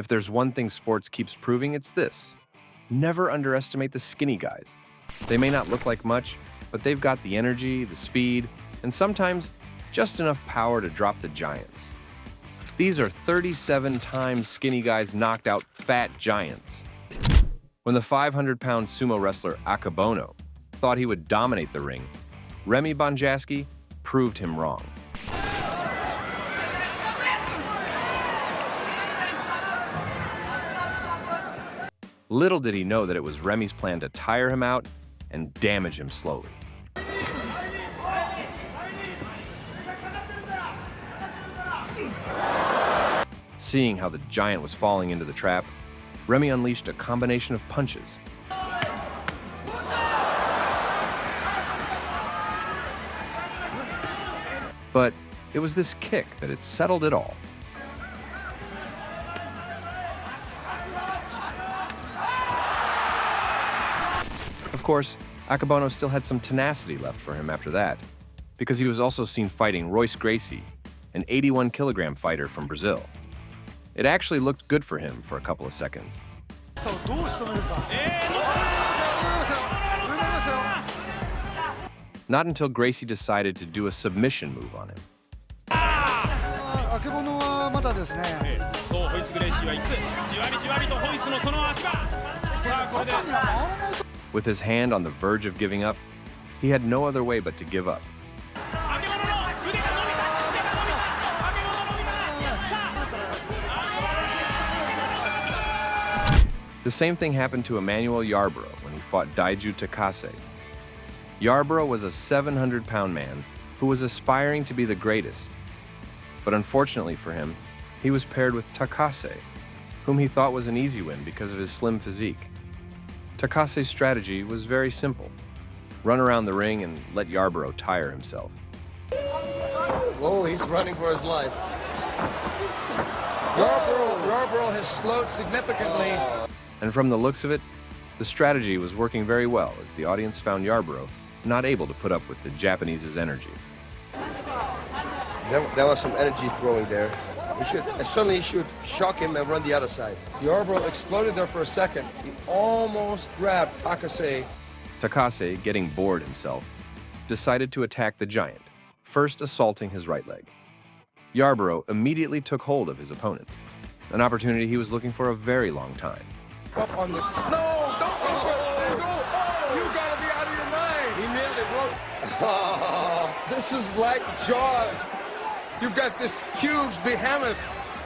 If there's one thing sports keeps proving, it's this. Never underestimate the skinny guys. They may not look like much, but they've got the energy, the speed, and sometimes just enough power to drop the giants. These are 37 times skinny guys knocked out fat giants. When the 500-pound sumo wrestler Akebono thought he would dominate the ring, Remy Bonjasky proved him wrong. Little did he know that it was Remy's plan to tire him out and damage him slowly. Seeing how the giant was falling into the trap, Remy unleashed a combination of punches. But it was this kick that had settled it all. Of course, Akebono still had some tenacity left for him after that, because he was also seen fighting Royce Gracie, an 81-kilogram fighter from Brazil. It actually looked good for him for a couple of seconds. Not until Gracie decided to do a submission move on him. With his hand on the verge of giving up, he had no other way but to give up. The same thing happened to Emmanuel Yarbrough when he fought Daiju Takase. Yarbrough was a 700-pound man who was aspiring to be the greatest. But unfortunately for him, he was paired with Takase, whom he thought was an easy win because of his slim physique. Takase's strategy was very simple. Run around the ring and let Yarbrough tire himself. Whoa, he's running for his life. Yarbrough has slowed significantly. And from the looks of it, the strategy was working very well as the audience found Yarbrough not able to put up with the Japanese's energy. There was some energy throwing there. Suddenly he should shock him and run the other side. Yarbrough exploded there for a second. He almost grabbed Takase. Takase, getting bored himself, decided to attack the giant, first assaulting his right leg. Yarbrough immediately took hold of his opponent, an opportunity he was looking for a very long time. Up on the... No! Don't go for a single! You gotta be out of your mind! He nailed it, bro. Oh, this is like Jaws. You've got this huge behemoth.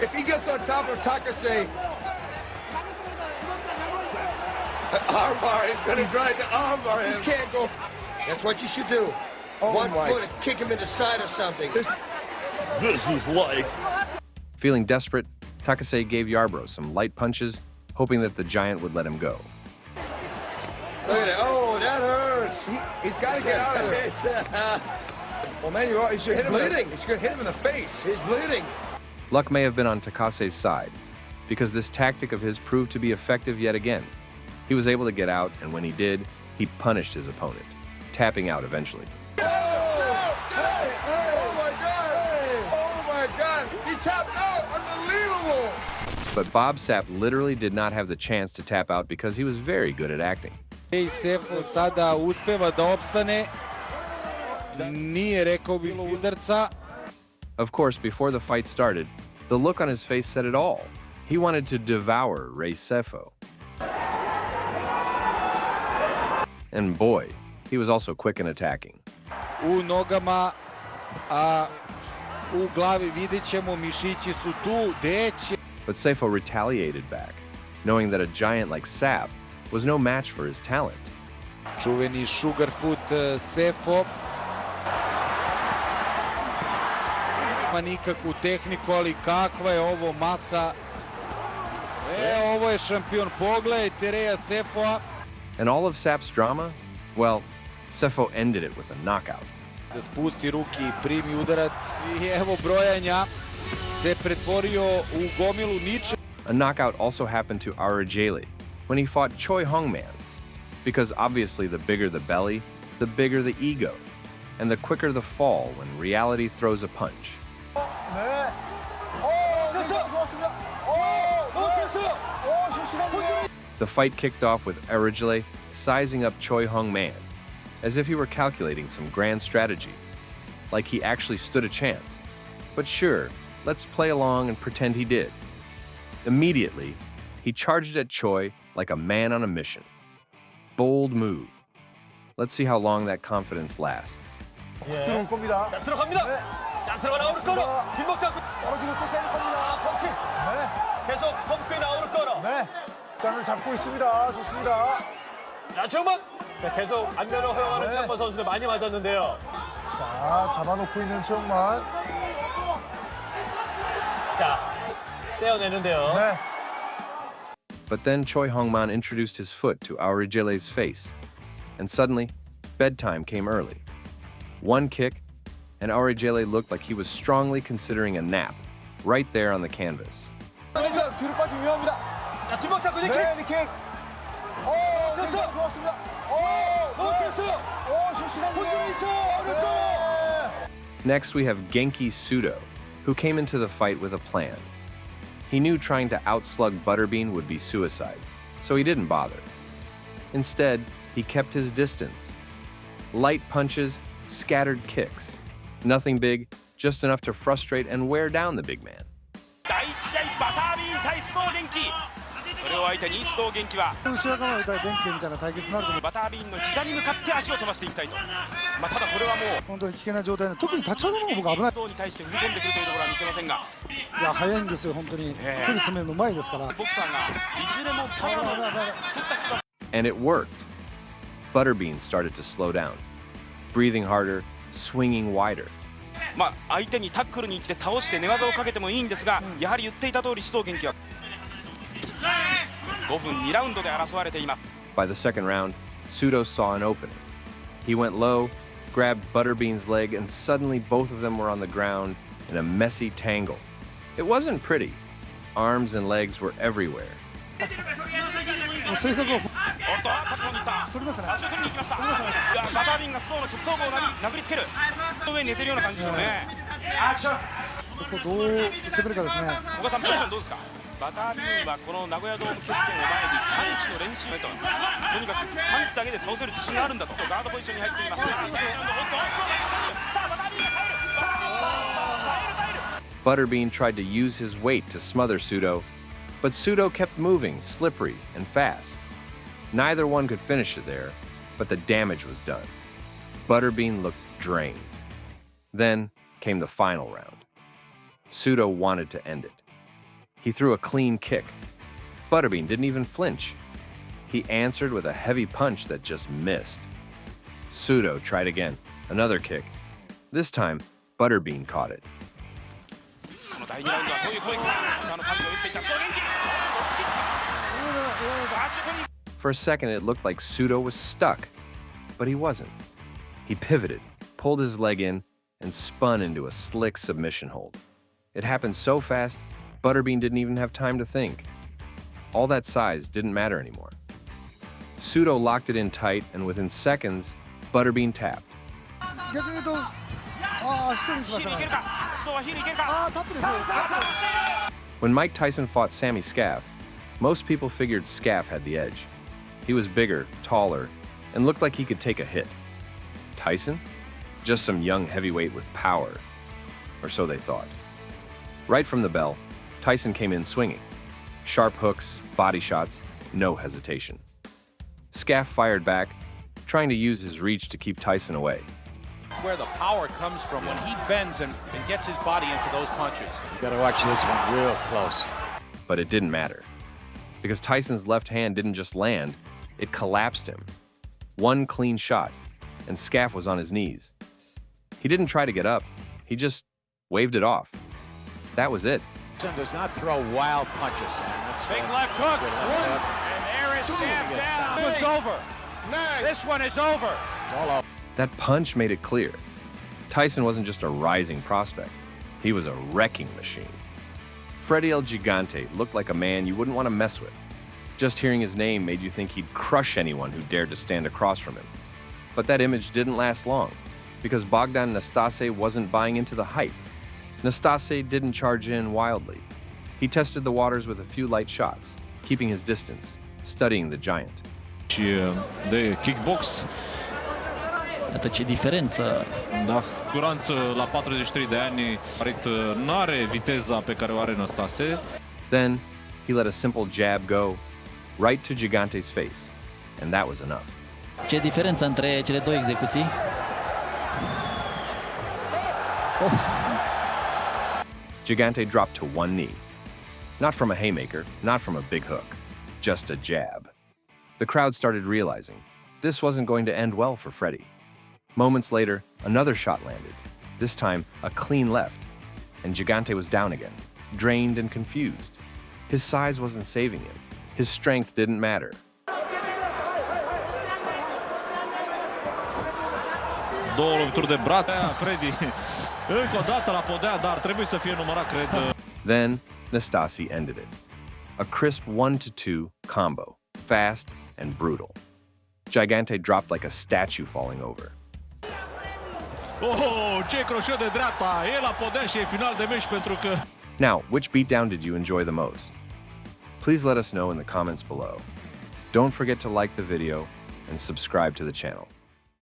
If he gets on top of Takase... Armbar, he's gonna try to armbar him. You can't go... That's what you should do. One foot and kick him in the side or something. This is like... Feeling desperate, Takase gave Yarbrough some light punches, hoping that the giant would let him go. Look at it. Oh, that hurts. He's got to get out of there. Well, man, he should hit him. Bleeding. He should hit him in the face. He's bleeding. Luck may have been on Takase's side, because this tactic of his proved to be effective yet again. He was able to get out, and when he did, he punished his opponent, tapping out eventually. Oh my God! Oh my God! He tapped out! Unbelievable! But Bob Sapp literally did not have the chance to tap out because he was very good at acting. Sefo sada uspeva da opstane. Nije rekao bih udarca. Of course, before the fight started, the look on his face said it all. He wanted to devour Ray Sefo. And boy, he was also quick in attacking. U nogama, a u glavi vidjet ćemo, mišići su tu, deće. But Sefo retaliated back, knowing that a giant like Sapp was no match for his talent. Čuveni Sugarfoot Sefo. Nema nikakvu tehniku, ali kakva je ovo masa. Ovo je šampion, pogledajte Reja Sefoa. And all of Sapp's drama? Well, Sefo ended it with a knockout. Da spusti ruki i primi udarac. I evo brojanja. Se pretvorio u gomilu ničeg. A knockout also happened to Arajeli when he fought Choi Hongman, because obviously the bigger the belly, the bigger the ego, and the quicker the fall when reality throws a punch. The fight kicked off with Aurigile sizing up Choi Hong-man, as if he were calculating some grand strategy, like he actually stood a chance. But sure, let's play along and pretend he did. Immediately, he charged at Choi like a man on a mission. Bold move. Let's see how long that confidence lasts. 들어올 겁니다. 자, 들어갑니다. 네. 자, 들어가 나오는 거로. 뒷목 잡고 떨어지고 또 때릴 겁니다. 펀치. 네. 계속 펌프에 나오는 거로. 네. 일단은 잡고 있습니다. 좋습니다. 자, 주문. 자, 계속 안면을 허용하는 네. 샤먼 선수들 많이 맞았는데요. 자, 잡아놓고 있는 최영만. 자, 떼어내는데요. 네. But then Choi Hong-man introduced his foot to Aurigile's face, and suddenly, bedtime came early. One kick, and Aurigile looked like he was strongly considering a nap, right there on the canvas. 뒤로 빠지기 위험합니다. 자, 뒷목 잡고 니킥. 네, 니킥. 됐어. 좋았습니다. 넘어뜨렸어요. 실시간 혼돈이 있어. 어느 거로. Next, we have Genki Sudo, who came into the fight with a plan. He knew trying to outslug Butterbean would be suicide, so he didn't bother. Instead, he kept his distance. Light punches, scattered kicks. Nothing big, just enough to frustrate and wear down the big man. 第1試合バタービーン対須藤元気それを相手に須藤元気は後ろからの弁慶みたいな対決になると思う。バタービーンの膝に向かって足を飛ばしていきたいと、ただこれはもう本当に危険な状態で、特に立ち技の方が僕危ない。須藤に対して踏み込んでくるというところは見せませんが、いや早いんですよ本当に。距離詰めるのうまいですから。ボクサーがいずれもパワーの太った人だ。 And it worked. Butterbean started to slow down, breathing harder, swinging wider. 相手にタックルに行って倒して寝技をかけてもいいんですが、やはり言っていた通り須藤元気は5分2ラウンドで争われています。 By the second round, Sudo saw an opening. He went low, grabbed Butterbean's leg, and suddenly both of them were on the ground in a messy tangle. It wasn't pretty. Arms and legs were everywhere. 正確をおっとタックルに行った。取りましたね。足を取りに行きました。バタービーンが須藤の側頭部を殴りつける。上に寝てるような感じですよね。ここどう攻めるかですね。小川さんポジションどうですか。バタービーンはこの名古屋ドーム決戦を前にパンチの練習とにかくパンチだけで倒せる自信があるんだとガードポジションに入っています。さあバタービーンが耐える。 Butterbean tried to use his weight to smother Sudo, but Sudo kept moving, slippery and fast. Neither one could finish it there, but the damage was done. Butterbean looked drained. Then came the final round. Sudo wanted to end it. He threw a clean kick. Butterbean didn't even flinch. He answered with a heavy punch that just missed. Sudo tried again, another kick. This time, Butterbean caught it. この第2ラウンドはどういう攻撃か。パンチを寄せていった須藤元気。For a second, it looked like Sudo was stuck, but he wasn't. He pivoted, pulled his leg in, and spun into a slick submission hold. It happened so fast, Butterbean didn't even have time to think. All that size didn't matter anymore. Sudo locked it in tight, and within seconds, Butterbean tapped. 逆に言うと、足取りに行きましたね。須藤はヒールいけるか。タップですよ。 When Mike Tyson fought Sammy Scaff, most people figured Scaff had the edge. He was bigger, taller, and looked like he could take a hit. Tyson? Just some young heavyweight with power. Or so they thought. Right from the bell, Tyson came in swinging. Sharp hooks, body shots, no hesitation. Scaff fired back, trying to use his reach to keep Tyson away. Where the power comes from when he bends and gets his body into those punches. You gotta watch this one real close. But it didn't matter. Because Tyson's left hand didn't just land, it collapsed him. One clean shot, and Scaff was on his knees. He didn't try to get up, he just waved it off. That was it. Does not throw wild punches, Sam. Big left hook. And there is Sam down. This one's over. This one is over. That punch made it clear. Tyson wasn't just a rising prospect, he was a wrecking machine. Freddy El Gigante looked like a man you wouldn't want to mess with. Just hearing his name made you think he'd crush anyone who dared to stand across from him. But that image didn't last long, because Bogdan Nastase wasn't buying into the hype. Nastase didn't charge in wildly. He tested the waters with a few light shots, keeping his distance. studying the giant. Și de kickbox. Iată ce diferență. Da. Curanță la 43 de ani, n-are viteza pe care o are Năstase. Then he let a simple jab go right to Gigante's face, and that was enough. Ce diferență între cele două execuții. Gigante dropped to one knee. Not from a haymaker, not from a big hook, just a jab. The crowd started realizing this wasn't going to end well for Freddy. Moments later, another shot landed, this time a clean left, and Gigante was down again, drained and confused. His size wasn't saving him. His strength didn't matter. Două lovituri de braț. Freddy încă o dată la podea, dar trebuie să fie numărat, cred. Then, Nastasi ended it. A crisp 1-2 combo, fast and brutal. Gigante dropped like a statue falling over. Oh, ce croșet de dreapta! E la podea și e final de meci pentru că... Now, which beatdown did you enjoy the most? Please let us know in the comments below. Don't forget to like the video and subscribe to the channel.